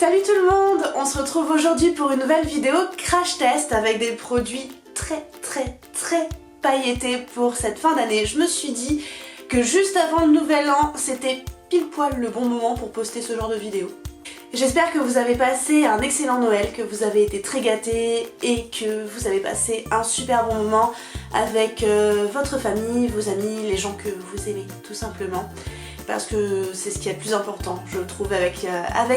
Salut tout le monde, on se retrouve aujourd'hui pour une nouvelle vidéo crash test avec des produits très pailletés pour cette fin d'année. Je me suis dit que juste avant le nouvel an, c'était pile poil le bon moment pour poster ce genre de vidéo. J'espère que vous avez passé un excellent Noël, que vous avez été très gâtés et que vous avez passé un super bon moment avec votre famille, vos amis, les gens que vous aimez tout simplement. Parce que c'est ce qui est le plus important, je trouve, avec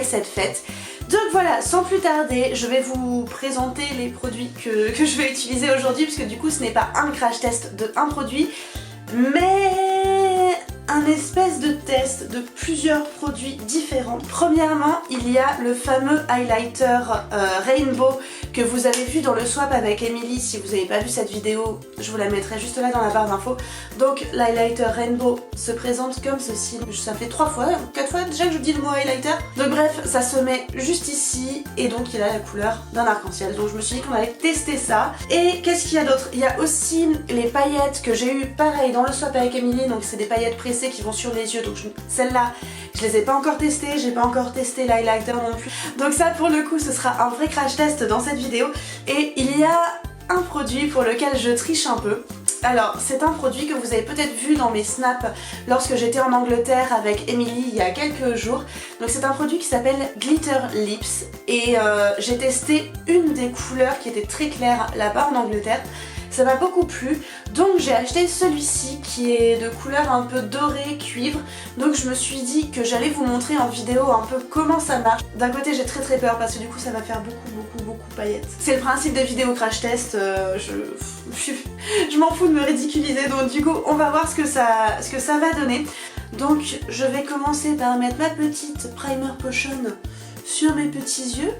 cette fête. Donc voilà, sans plus tarder, je vais vous présenter les produits que je vais utiliser aujourd'hui, puisque du coup ce n'est pas un crash test de un produit, mais un espèce de test de plusieurs produits différents. Premièrement, il y a le fameux highlighter Rainbow que vous avez vu dans le swap avec Emily. Si vous n'avez pas vu cette vidéo, je vous la mettrai juste là dans la barre d'infos. Donc l'highlighter Rainbow se présente comme ceci. Ça fait 4 fois déjà que je dis le mot highlighter. Donc bref, ça se met juste ici et donc il a la couleur d'un arc-en-ciel. Donc je me suis dit qu'on allait tester ça. Et qu'est-ce qu'il y a d'autre? Il y a aussi les paillettes que j'ai eu pareil dans le swap avec Emily. Donc c'est des paillettes pressées qui vont sur les yeux, donc celles-là je les ai pas encore testées, j'ai pas encore testé l'highlighter non plus, donc ça pour le coup ce sera un vrai crash test dans cette vidéo. Et il y a un produit pour lequel je triche un peu. Alors c'est un produit que vous avez peut-être vu dans mes snaps lorsque j'étais en Angleterre avec Emily il y a quelques jours. Donc c'est un produit qui s'appelle Glitter Lips et j'ai testé une des couleurs qui était très claire là-bas en Angleterre. Ça m'a beaucoup plu, donc j'ai acheté celui-ci qui est de couleur un peu dorée, cuivre. Donc je me suis dit que j'allais vous montrer en vidéo un peu comment ça marche. D'un côté j'ai très peur parce que du coup ça va faire beaucoup paillettes. C'est le principe des vidéos crash test, je m'en fous de me ridiculiser, donc du coup on va voir ce que ça va donner. Donc je vais commencer par mettre ma petite primer potion sur mes petits yeux.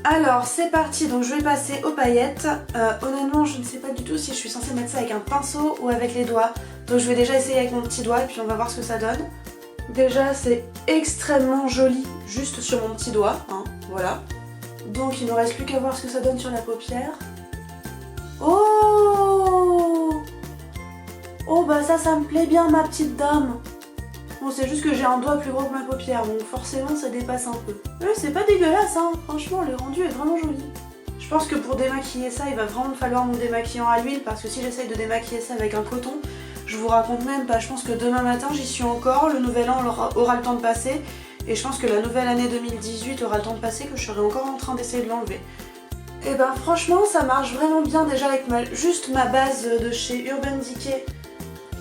Alors c'est parti, donc je vais passer aux paillettes. Honnêtement je ne sais pas du tout si je suis censée mettre ça avec un pinceau ou avec les doigts. Donc je vais déjà essayer avec mon petit doigt et puis on va voir ce que ça donne. Déjà c'est extrêmement joli juste sur mon petit doigt, hein, voilà. Donc il ne reste plus qu'à voir ce que ça donne sur la paupière. Oh bah ça me plaît bien ma petite dame. Bon c'est juste que j'ai un doigt plus gros que ma paupière, donc forcément ça dépasse un peu. Mais c'est pas dégueulasse hein, franchement le rendu est vraiment joli. Je pense que pour démaquiller ça, il va vraiment me falloir mon démaquillant à l'huile, parce que si j'essaye de démaquiller ça avec un coton, je vous raconte même pas, je pense que demain matin j'y suis encore, le nouvel an aura le temps de passer, et je pense que la nouvelle année 2018 aura le temps de passer, que je serai encore en train d'essayer de l'enlever. Et ben franchement ça marche vraiment bien déjà avec juste ma base de chez Urban Decay.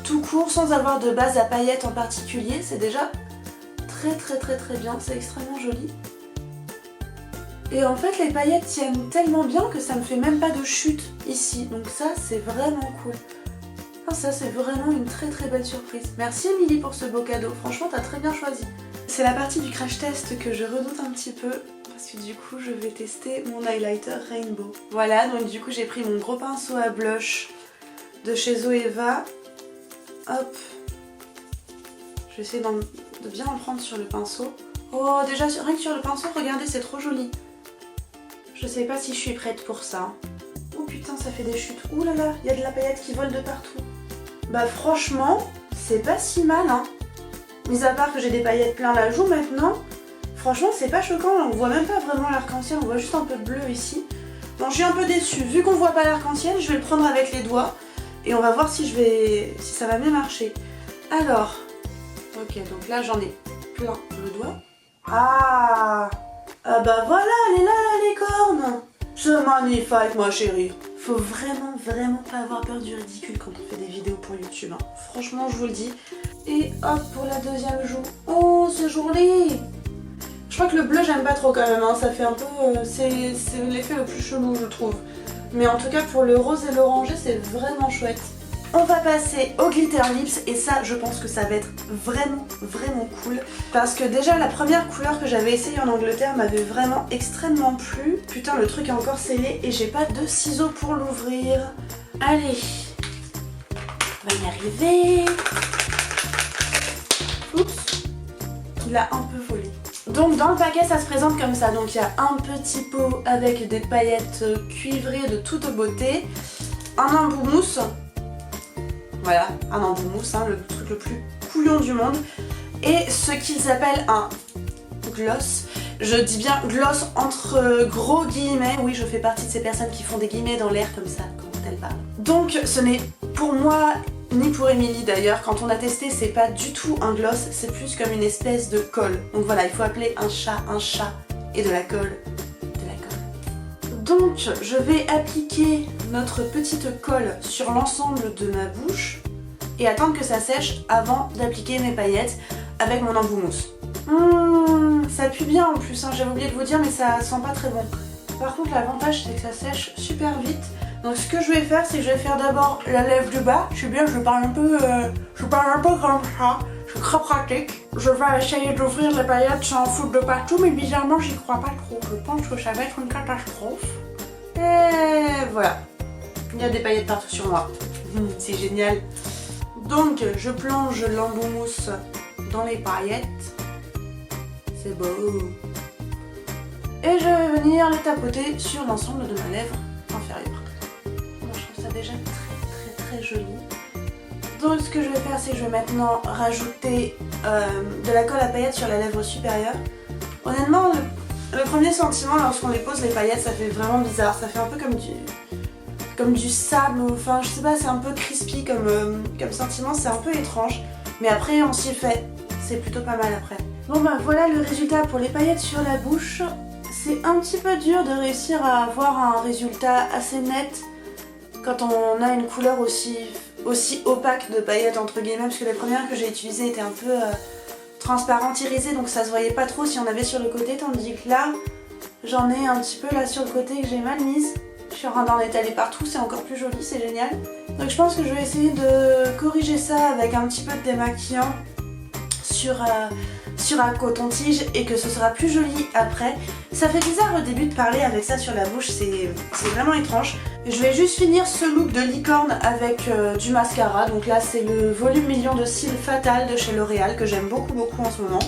Tout court, sans avoir de base à paillettes en particulier, c'est déjà très bien, c'est extrêmement joli. Et en fait les paillettes tiennent tellement bien que ça me fait même pas de chute ici, donc ça c'est vraiment cool. Enfin, ça c'est vraiment une très belle surprise. Merci Emily pour ce beau cadeau, franchement t'as très bien choisi. C'est la partie du crash test que je redoute un petit peu, parce que du coup je vais tester mon highlighter Rainbow. Voilà, donc du coup j'ai pris mon gros pinceau à blush de chez Zoeva. Hop, je vais essayer de bien en prendre sur le pinceau. Oh déjà rien que sur le pinceau, regardez c'est trop joli. Je sais pas si je suis prête pour ça. Oh putain ça fait des chutes. Ouh là là, il y a de la paillette qui vole de partout. Bah franchement, c'est pas si mal hein. Mis à part que j'ai des paillettes plein la joue maintenant, franchement c'est pas choquant, on voit même pas vraiment l'arc-en-ciel, on voit juste un peu de bleu ici. Bon je suis un peu déçue, vu qu'on voit pas l'arc-en-ciel, je vais le prendre avec les doigts. Et on va voir si ça va bien marcher. Alors, ok, donc là j'en ai plein le doigt. Ah bah voilà, elle est là la licorne. C'est magnifique ma chérie. Faut vraiment pas avoir peur du ridicule quand on fait des vidéos pour YouTube. Hein. Franchement, je vous le dis. Et hop, pour la deuxième joue. Oh, c'est joli. Je crois que le bleu j'aime pas trop quand même. Hein. Ça fait un peu... c'est l'effet le plus chelou, je trouve. Mais en tout cas pour le rose et l'oranger c'est vraiment chouette. On va passer au glitter lips et ça je pense que ça va être vraiment cool. Parce que déjà la première couleur que j'avais essayé en Angleterre m'avait vraiment extrêmement plu. Putain le truc est encore scellé et j'ai pas de ciseaux pour l'ouvrir. Allez, on va y arriver. Oups, il a un peu volé. Donc dans le paquet ça se présente comme ça, donc il y a un petit pot avec des paillettes cuivrées de toute beauté, un embout mousse, voilà, un embout mousse, hein, le truc le plus couillon du monde, et ce qu'ils appellent un gloss. Je dis bien gloss entre gros guillemets, oui je fais partie de ces personnes qui font des guillemets dans l'air comme ça quand elles parlent. Donc ce n'est pour moi ni pour Émilie d'ailleurs, quand on a testé c'est pas du tout un gloss, c'est plus comme une espèce de colle. Donc voilà, il faut appeler un chat et de la colle. Donc je vais appliquer notre petite colle sur l'ensemble de ma bouche et attendre que ça sèche avant d'appliquer mes paillettes avec mon embout mousse. Ça pue bien en plus, hein, j'avais oublié de vous dire, mais ça sent pas très bon. Par contre l'avantage c'est que ça sèche super vite. Donc ce que je vais faire c'est que je vais faire d'abord la lèvre du bas. Je sais bien, je parle un peu comme ça. Je suis très pratique. Je vais essayer d'ouvrir les paillettes sans en foutre de partout, mais bizarrement j'y crois pas trop. Je pense que ça va être une catastrophe. Et voilà. Il y a des paillettes partout sur moi. C'est génial. Donc je plonge l'embout mousse dans les paillettes. C'est beau. Et je vais venir les tapoter sur l'ensemble de ma lèvre inférieure. Moi, je trouve ça déjà très joli. Donc ce que je vais faire c'est que je vais maintenant rajouter de la colle à paillettes sur la lèvre supérieure. Honnêtement le premier sentiment lorsqu'on les pose les paillettes ça fait vraiment bizarre, ça fait un peu comme du sable, enfin je sais pas, c'est un peu crispy comme sentiment, c'est un peu étrange. Mais après on s'y fait, c'est plutôt pas mal après. Bon bah voilà le résultat pour les paillettes sur la bouche. C'est un petit peu dur de réussir à avoir un résultat assez net quand on a une couleur aussi opaque de paillettes entre guillemets, parce que les premières que j'ai utilisées étaient un peu transparentes, irisées, donc ça se voyait pas trop si on avait sur le côté, tandis que là j'en ai un petit peu là sur le côté que j'ai mal mise. Je suis en train d'en étaler partout, c'est encore plus joli, c'est génial. Donc je pense que je vais essayer de corriger ça avec un petit peu de démaquillant sur un coton-tige et que ce sera plus joli après. Ça fait bizarre au début de parler avec ça sur la bouche, c'est vraiment étrange. Je vais juste finir ce look de licorne avec du mascara. Donc là c'est le volume million de cils Fatal de chez L'Oréal que j'aime beaucoup en ce moment.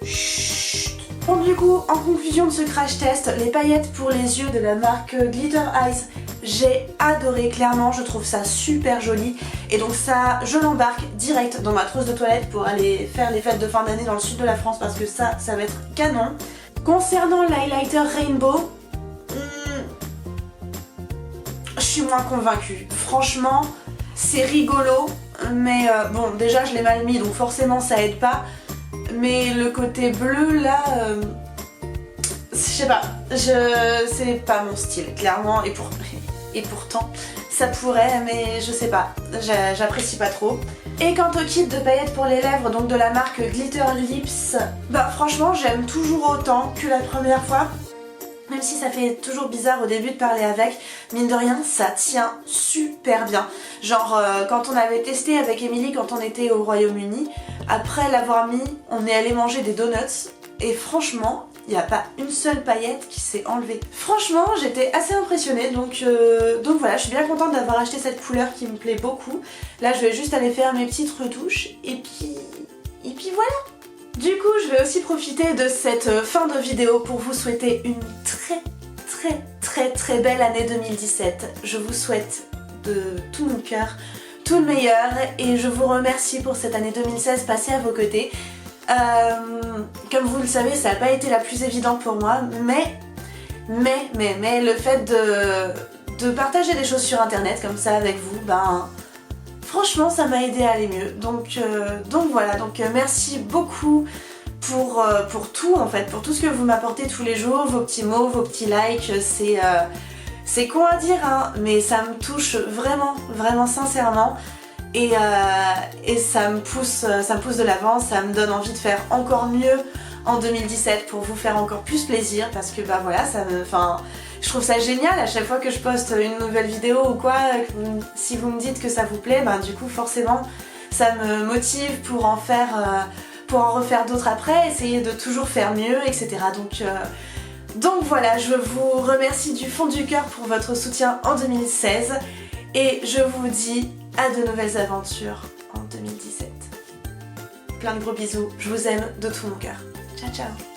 Chut. Donc du coup en conclusion de ce crash test, les paillettes pour les yeux de la marque Glitter Eyes, j'ai adoré, clairement je trouve ça super joli et donc ça je l'embarque direct dans ma trousse de toilette pour aller faire les fêtes de fin d'année dans le sud de la France parce que ça va être canon. Concernant l'highlighter Rainbow, je suis moins convaincue. Franchement c'est rigolo mais bon déjà je l'ai mal mis donc forcément ça aide pas. Mais le côté bleu là, je sais pas, c'est pas mon style clairement et pourtant ça pourrait mais je sais pas, j'apprécie pas trop. Et quant au kit de paillettes pour les lèvres donc de la marque Glitter Lips, bah franchement j'aime toujours autant que la première fois. Même si ça fait toujours bizarre au début de parler avec, mine de rien ça tient super bien. Genre quand on avait testé avec Émilie quand on était au Royaume-Uni, après l'avoir mis, on est allé manger des donuts et franchement, il n'y a pas une seule paillette qui s'est enlevée. Franchement, j'étais assez impressionnée donc voilà, je suis bien contente d'avoir acheté cette couleur qui me plaît beaucoup. Là, je vais juste aller faire mes petites retouches et puis voilà. Du coup, je vais aussi profiter de cette fin de vidéo pour vous souhaiter une très belle année 2017. Je vous souhaite de tout mon cœur tout le meilleur et je vous remercie pour cette année 2016 passée à vos côtés. Comme vous le savez, ça n'a pas été la plus évidente pour moi, mais le fait de partager des choses sur internet comme ça avec vous, ben franchement ça m'a aidé à aller mieux. Donc voilà, donc merci beaucoup pour tout en fait, pour tout ce que vous m'apportez tous les jours, vos petits mots, vos petits likes, c'est con à dire hein, mais ça me touche vraiment sincèrement et ça me pousse de l'avant, ça me donne envie de faire encore mieux en 2017 pour vous faire encore plus plaisir parce que bah voilà, je trouve ça génial à chaque fois que je poste une nouvelle vidéo ou quoi, si vous me dites que ça vous plaît, bah du coup forcément ça me motive pour en refaire d'autres après, essayer de toujours faire mieux, etc. Donc voilà, je vous remercie du fond du cœur pour votre soutien en 2016 et je vous dis à de nouvelles aventures en 2017. Plein de gros bisous, je vous aime de tout mon cœur. Ciao ciao.